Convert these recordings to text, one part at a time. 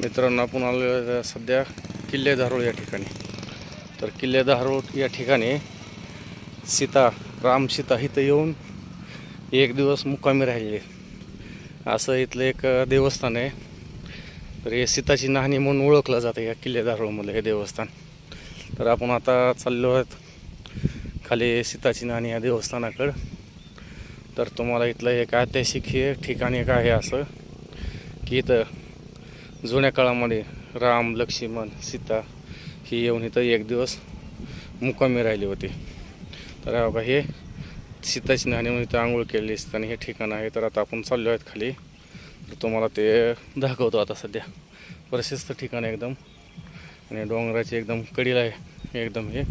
मित्रांनो, आपण आलो सध्या किल्ले धारोळ या ठिकाणी. तर किल्ले धारोळ या ठिकाणी राम सीता इथं येऊन एक दिवस मुक्कामी राहिले असं इथलं एक देवस्थान आहे. तर हे सीताची नाहणी म्हणून ओळखलं जातं या किल्ले धारोळमधलं हे देवस्थान. तर आपण आता चाललो आहोत खाली सीताची नाहणी या देवस्थानाकडं. तर तुम्हाला इथलं एक ऐतिहासिक हे ठिकाण एक आहे असं की इथं जुन्या काळामध्ये राम, लक्ष्मण, सीता ही येऊन इथं एक दिवस मुक्कामी राहिली होती. तर बघा हे सीताची नाहणी म्हणून इथं आंघोळ केलेली असताना हे ठिकाण आहे. तर आता आपण चाललो आहेत खाली. तर तुम्हाला ते दाखवतो आता. सध्या प्रशस्त ठिकाण एकदम आणि डोंगराची एकदम कडीला आहे एकदम हे.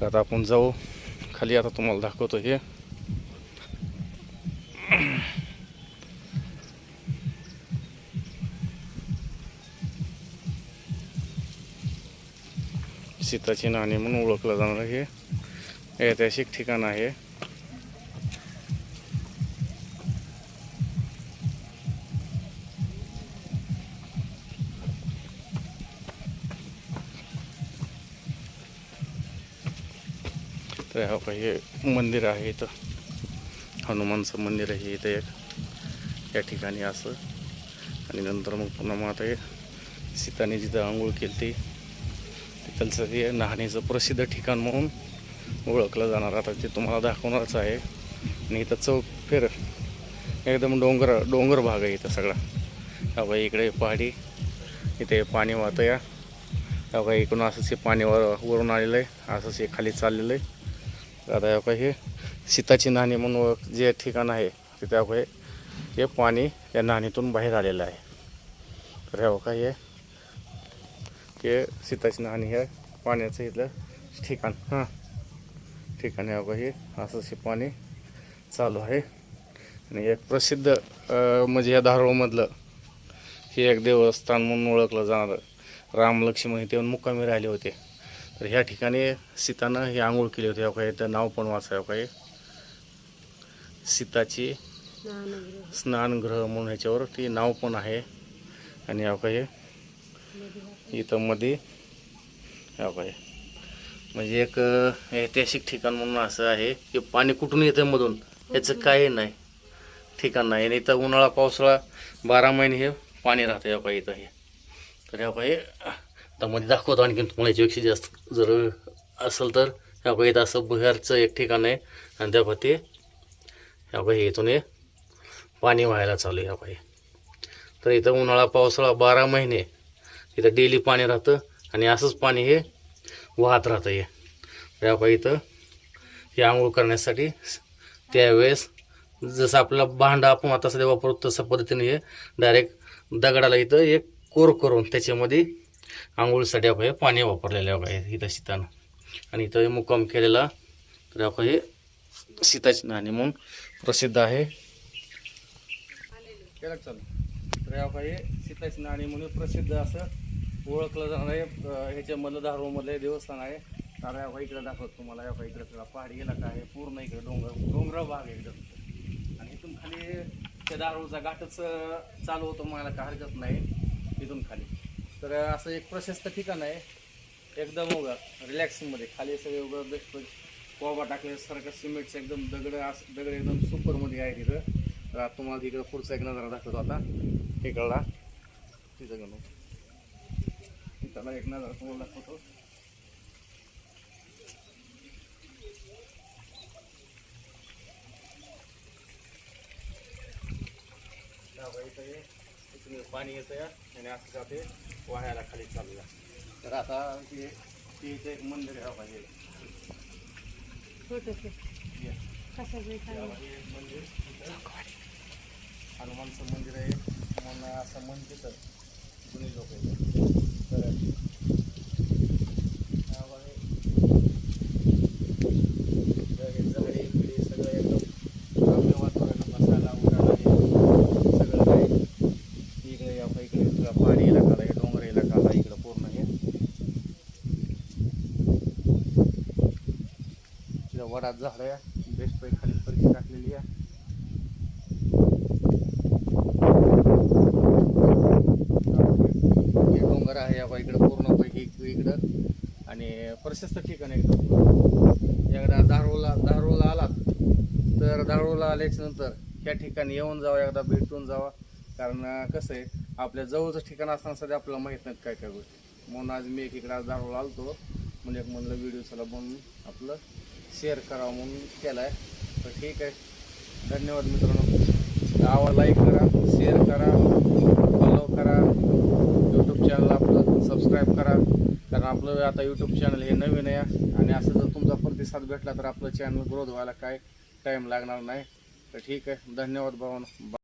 तर आता आपण जाऊ खाली. आता तुम्हाला दाखवतो हे. सीताची नाहणी म्हणून ओळखलं जाणारं हे ऐतिहासिक ठिकाण आहे. तर हे मंदिर आहे इथं, हनुमानचं मंदिर आहे इथं एक या ठिकाणी असं. आणि नंतर मग पुन्हा मग आता हे सीताने जिथं आंघोळ केली ती तिथलचं हे नाहणीचं प्रसिद्ध ठिकाण म्हणून ओळखलं जाणार. आता ते तुम्हाला दाखवणारच आहे. आणि इथं चौक फेर एकदम डोंगर भाग आहे इथं सगळा. बघा इकडे पहाडी, इथे पाणी वाहतं या. बघा इकडून असंच हे पाणी वरून आलेलं आहे, असंच हे खाली चाललेलं आहे. आता बघा हे सीताची नाहणी म्हणून जे ठिकाण आहे तिथे बघा हे पाणी या नाहणीतून बाहेर आलेलं आहे. तर हे बघा हे सीताची नाहणी हे पाण्याचं इथलं ठिकाण ठिकाणी बघा हे असंच हे पाणी चालू आहे. आणि एक प्रसिद्ध म्हणजे या धारोळमधलं हे एक देवस्थान म्हणून ओळखलं जाणारं. राम, लक्ष्मण इथे येऊन मुक्कामी राहिले होते. तर ह्या ठिकाणी सीतानं हे आंघोळ केली होती. बघा इथं नाव पण वाचाय बघा हे सीताची स्नानगृह म्हणून ह्याच्यावर ती नाव पण आहे. आणि बघा हे इथं मध्ये बघा हे म्हणजे एक ऐतिहासिक ठिकाण म्हणून असं आहे की पाणी कुठून येतं मधून याचं काही नाही ठिकाण नाही. आणि इथं उन्हाळा पावसाळा 12 महिने हे पाणी राहतं बघा इथं हे. तर बघा हे आता मध्ये दाखवतो आणखी तुम्हाला याच्यापेक्षा जास्त जर असेल तर बघा इथं असं बुहारचं एक ठिकाण आहे. आणि त्या ते बघा हे इथून हे पाणी व्हायला चालू आहे बघा हे. तर इथं उन्हाळा पावसाळा 12 महिने इथं डेली पाणी राहतं आणि असंच पाणी हे वाहत राहतं हे. बघा इथं हे आंघोळ करण्यासाठी त्यावेळेस जसं आपल्याला भांडं आपण आता सध्या वापरतो तसं पद्धतीने हे डायरेक्ट दगडाला इथं एक कोर करून त्याच्यामध्ये आंघोळीसाठी आपण हे पाणी वापरलेलं आहे बघा इथं सीतानं. आणि इथं मुक्काम केलेला तर आपण हे सीताची नाहणी म्हणून प्रसिद्ध आहे. तर आपण हे सीताची नाहणी म्हणून प्रसिद्ध असं ओळखलं जाणार आहे. ह्याच्यामधलं धारोळमधलं देवस्थान आहे. तर इकडे दाखवतो तुम्हाला. इकडे सगळा पहाडी इलाका आहे, पूर्ण इकडे डोंगर भाग आहे एकदम. आणि इथून खाली त्या धारोळचा घाटच चालू होतो, मला काय हरकत नाही इथून खाली. तर असं एक प्रशस्त ठिकाण आहे एकदम उगा रिलॅक्सिंगमध्ये. खाली सगळे उगा बेस्ट कोबा टाकल्यासारखं सिमेंटचं एकदम दगड एकदम सुपरमध्ये आहे तिथं. तर तुम्हाला तिकडं पुढचा एक नजारा दाखवतो आता इकडला. तिथं गेलो त्याला एक नजारा तुम्हाला दाखवतो. इथून पाणी येतं या आणि असं जाते वाह्याला खाली चालूया. तर आता हे इथे एक मंदिर आहे पाहिजे मंदिर, हनुमानचं मंदिर आहे म्हणून असं म्हणते तर जुनी लोक आहे. तर झाडी बिडी सगळं एकदम ग्राम्य वातावरण बसायला उठायला सगळं काय. इकडे सगळं पहाडी इलाका आहे, डोंगर इलाका आहे इकडं पूर्ण हे. तिथं वडात झाड आहे, बेस्ट पैकी खाली फरकी टाकलेली आहे. प्रशस्त ठिकाण एकदम. एकदा धारूरला आलात तर धारूरला आल्याच्या नंतर ह्या ठिकाणी येऊन जावा, एकदा भेटून जावा. कारण कसं आहे, आपल्या जवळचं ठिकाण असताना सध्या आपल्याला माहीत नाहीत काय काय गोष्टी. म्हणून आज मी इकडे आज धारूरला आलतो, म्हणजे म्हणलं व्हिडिओ चला बनवून आपलं शेअर करावं म्हणून केला आहे. तर ठीक आहे, धन्यवाद मित्रांनो. आवाज लाईक करा, शेअर करा, फॉलो करा, यूट्यूब चॅनल आपलं सबस्क्राईब करा. कारण आपलं आता यूट्यूब चॅनल हे नवीन आहे आणि असं जर तुमचा प्रतिसाद भेटला तर आपलं चॅनल ग्रोथ व्हायला काय टाईम लागणार नाही. तर ठीक आहे, धन्यवाद भावांनो.